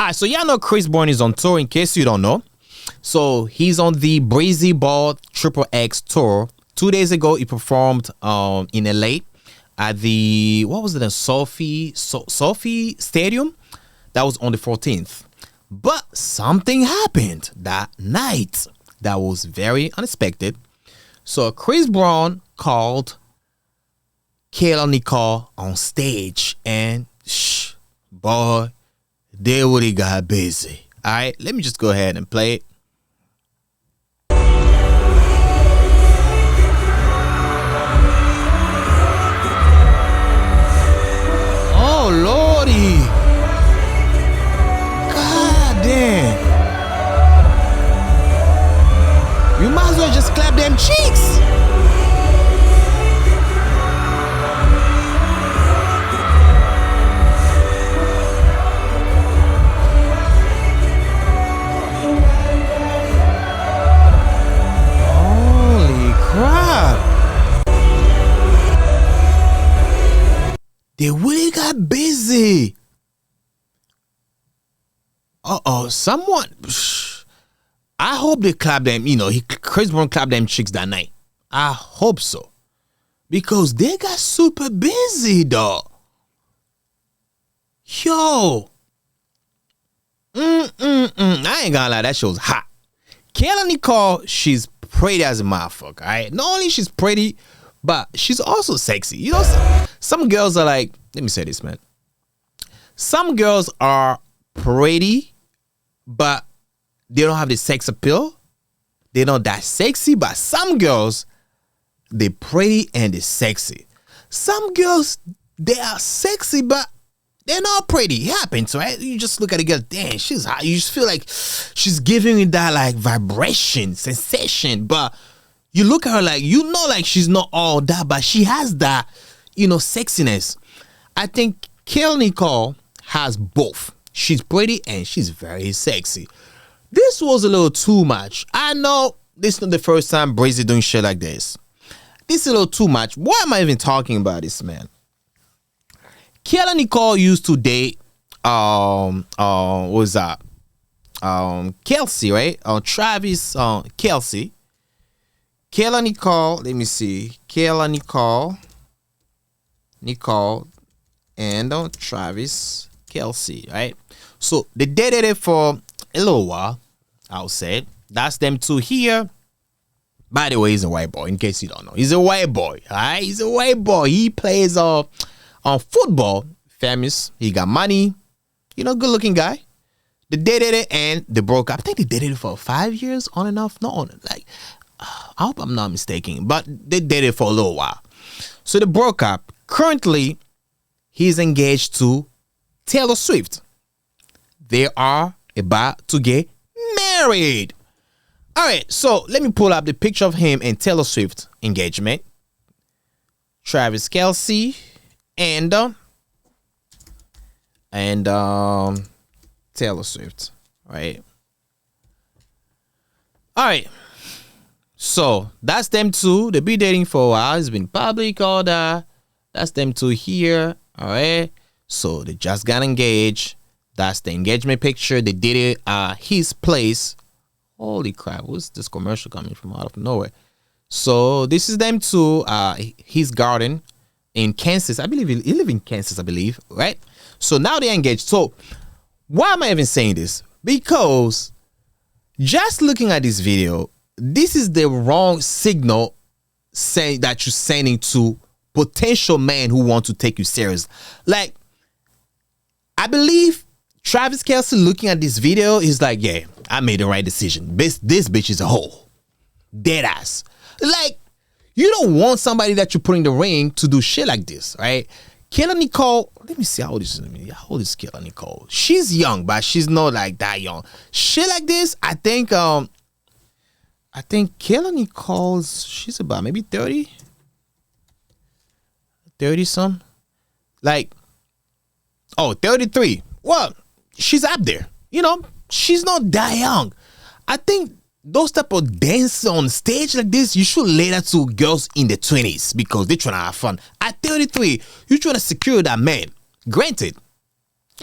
All right, so y'all know Chris Brown is on tour. In case you don't know, so he's on the Breezy Ball Triple X tour. 2 days ago, he performed in LA at the Sophie Stadium. That was on the 14th. But something happened that night that was very unexpected. So Chris Brown called Kayla Nicole on stage, and boy, they really got busy. All right, let me just go ahead and play it. Oh Lordy, God damn! You might as well just clap them cheeks. They really got busy. Someone. I hope they clap them. Chris Brown clapped them chicks that night. I hope so, because they got super busy, though. Yo. I ain't gonna lie, that show's hot. Kayla Nicole, she's pretty as a motherfucker. All right, not only she's pretty, but she's also sexy. Some girls are like, let me say this, man. Some girls are pretty, but they don't have the sex appeal. They're not that sexy, but some girls, they're pretty and they're sexy. Some girls, they are sexy, but they're not pretty. It happens, right? You just look at a girl, damn, she's hot. You just feel like she's giving you that like vibration, sensation, but you look at her like, like she's not all that, but she has that, sexiness. I think Kayla Nicole has both. She's pretty and she's very sexy. This was a little too much. I know this is not the first time Breezy doing shit like this. This is a little too much. Why am I even talking about this, man? Kayla Nicole used to date, what was that? Kelsey, right? Travis, Kelsey. Kayla Nicole, let me see. Kayla Nicole, and Travis Kelsey, right? So they dated it for a little while, I'll say. That's them two here. By the way, he's a white boy, in case you don't know. He's a white boy, all right? He's a white boy. He plays on football, famous. He got money, good looking guy. They dated it and they broke up. I think they dated it for 5 years, on and off. I hope I'm not mistaken, but they dated for a little while. So they broke up. Currently, he's engaged to Taylor Swift. They are about to get married. All right, so let me pull up the picture of him and Taylor Swift engagement. Travis Kelsey and Taylor Swift, right? All right. So that's them two. They've been dating for a while. It's been public, all that. That's them two here. All right. So they just got engaged. That's the engagement picture. They did it at his place. Holy crap. What's this commercial coming from out of nowhere? So this is them two. His garden in Kansas. I believe he lives in Kansas, I believe. Right? So now they're engaged. So why am I even saying this? Because just looking at this video, this is the wrong signal saying that you're sending to potential men who want to take you serious. Like, I believe Travis Kelsey looking at this video is like, yeah, I made the right decision. This bitch is a hoe. Dead ass. Like, you don't want somebody that you put in the ring to do shit like this, right? Kayla Nicole, let me see how old is Kayla Nicole? She's young, but she's not like that young. Shit like this, I think Kayla Nicole's, she's about maybe 30 some. Like, 33. Well, she's up there. She's not that young. I think those type of dance on stage like this, you should lay that to girls in the 20s because they're trying to have fun. At 33, you're trying to secure that man. Granted,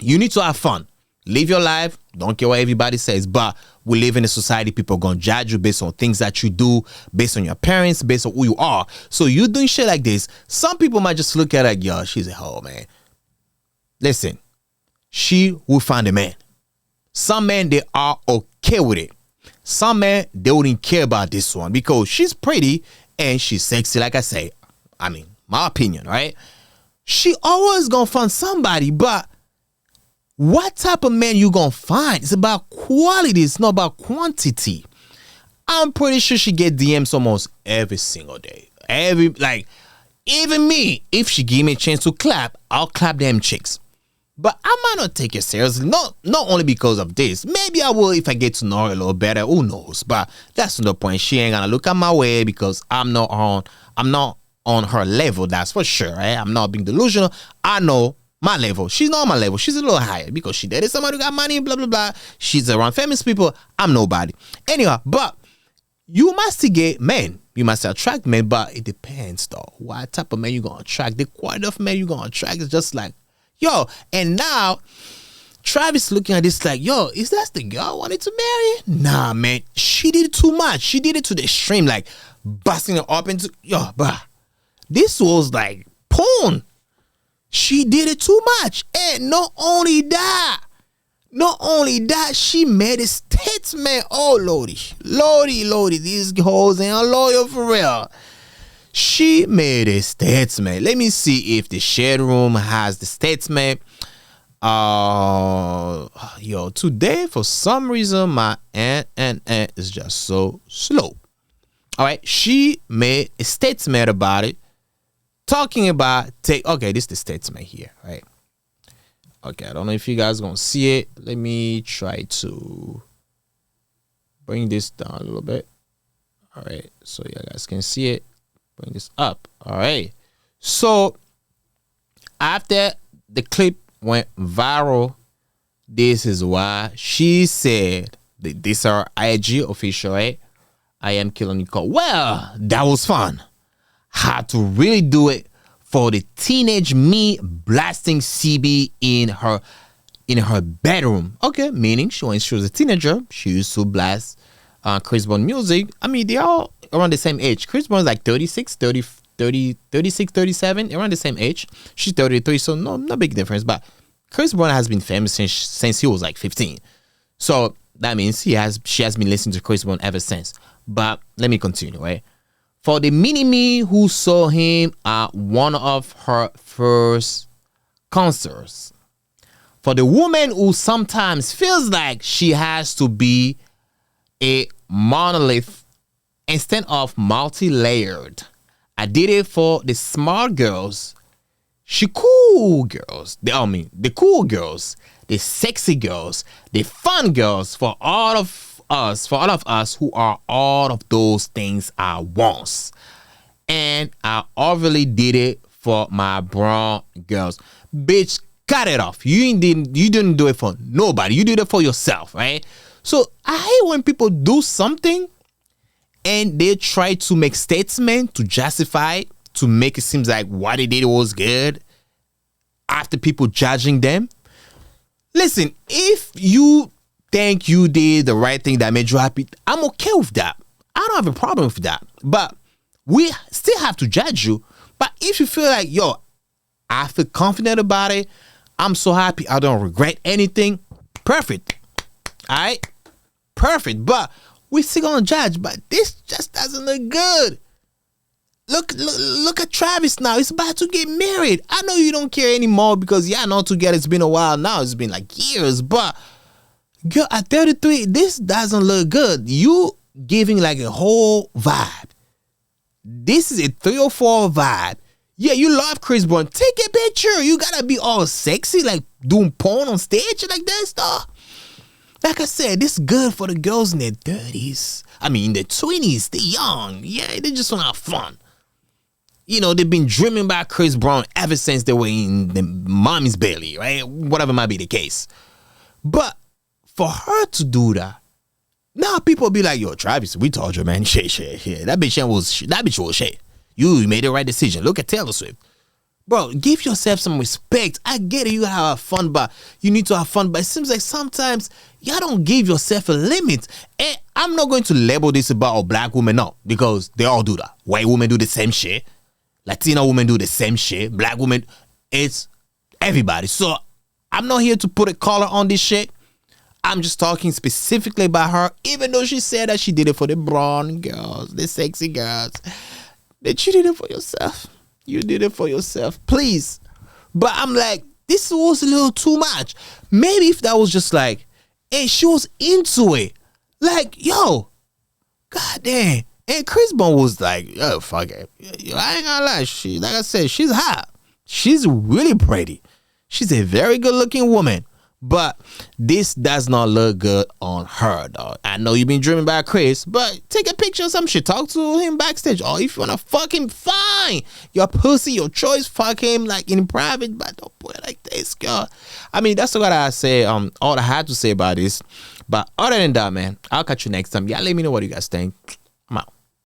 you need to have fun. Live your life. Don't care what everybody says. But we live in a society, people gonna judge you based on things that you do, based on your parents, based on who you are. So you doing shit like this, some people might just look at it like, yo, she's a hoe, man. Listen, she will find a man. Some men, they are okay with it. Some men, they wouldn't care about this one because she's pretty and she's sexy, like I say. I mean, my opinion, right? She always gonna find somebody, but what type of man you gonna find? It's about quality, it's not about quantity. I'm pretty sure she get DMs almost every single day. Even me, if she give me a chance to clap, I'll clap them chicks. But I might not take it seriously, not only because of this. Maybe I will if I get to know her a little better. Who knows? But that's not the point. She ain't gonna look at my way because I'm not on her level. That's for sure. Right? I'm not being delusional. I know my level. She's not on my level. She's a little higher because she dated somebody who got money. Blah blah blah. She's around famous people. I'm nobody. Anyhow, but you must get men. You must attract men, but it depends though. What type of men you gonna attract? The quality of men you gonna attract is just like. Yo, and now Travis looking at this like, yo, is that the girl I wanted to marry? Nah, man, she did it too much. She did it to the extreme, like busting it up into, yo, bruh. This was like porn. She did it too much. And not only that, she made a statement. Oh, Lordy, these hoes ain't loyal for real. She made a statement. Let me see if the shade room has the statement. Yo, today for some reason my internet is just so slow. All right, she made a statement about it, talking about okay, this is the statement here, right? Okay, I don't know if you guys gonna see it. Let me try to bring this down a little bit. All right, so you guys can see it. Bring this up. All right. So after the clip went viral, this is why she said this is our IG official, right? I am Kayla Nicole. Well, that was fun. Had to really do it for the teenage me blasting CB in her bedroom. Okay, meaning when she was a teenager, she used to blast Chris Brown music. I mean, they all around the same age. Chris Brown's like 36, 37, around the same age. She's 33, so no big difference. But Chris Brown has been famous since he was like 15. So that means she has been listening to Chris Brown ever since. But let me continue, right? For the mini-me who saw him at one of her first concerts. For the woman who sometimes feels like she has to be a monolith instead of multi-layered. I did it for the smart girls, the cool girls, the sexy girls, the fun girls, for all of us who are all of those things at once. And I obviously did it for my brown girls. Bitch, cut it off. You didn't do it for nobody. You did it for yourself, right? So I hate when people do something and they try to make statements to justify it, to make it seem like what they did was good after people judging them. Listen, if you think you did the right thing that made you happy, I'm okay with that. I don't have a problem with that. But we still have to judge you. But if you feel like, yo, I feel confident about it, I'm so happy, I don't regret anything, perfect. All right? Perfect. But we're still gonna judge, but this just doesn't look good. Look at Travis now. He's about to get married. I know you don't care anymore because y'all not together. It's been a while now. It's been like years. But girl, at 33, this doesn't look good. You giving like a whole vibe. This is a 3 or 4 vibe. Yeah, you love Chris Brown. Take a picture. You gotta be all sexy, like doing porn on stage like that stuff. Like I said, this is good for the girls in their 30s. I mean, in their 20s, they're young. Yeah, they just want to have fun. You know, they've been dreaming about Chris Brown ever since they were in the mommy's belly, right? Whatever might be the case. But for her to do that, now people be like, yo, Travis, we told you, man, shit. That bitch was shit. You made the right decision. Look at Taylor Swift. Bro, give yourself some respect. I get it, you gotta have fun, but you need to have fun. But it seems like sometimes y'all don't give yourself a limit. And I'm not going to label this about black women, no, because they all do that. White women do the same shit. Latino women do the same shit. Black women, it's everybody. So I'm not here to put a color on this shit. I'm just talking specifically about her, even though she said that she did it for the brown girls, the sexy girls. That you did it for yourself. You did it for yourself. Please. But I'm like, this was a little too much. Maybe if that was just like, hey, she was into it. Like, yo, goddamn. And Chris Brown was like, yo, fuck it. I ain't gonna lie. She, like I said, she's hot. She's really pretty. She's a very good looking woman. But this does not look good on her, dog. I know you've been dreaming about Chris, but take a picture of some shit. Talk to him backstage. Or if you wanna fuck him, fine. Your pussy, your choice. Fuck him like in private, but don't put it like this, girl. I mean, that's what I say. All I had to say about this. But other than that, man, I'll catch you next time. Y'all let me know what you guys think. I'm out.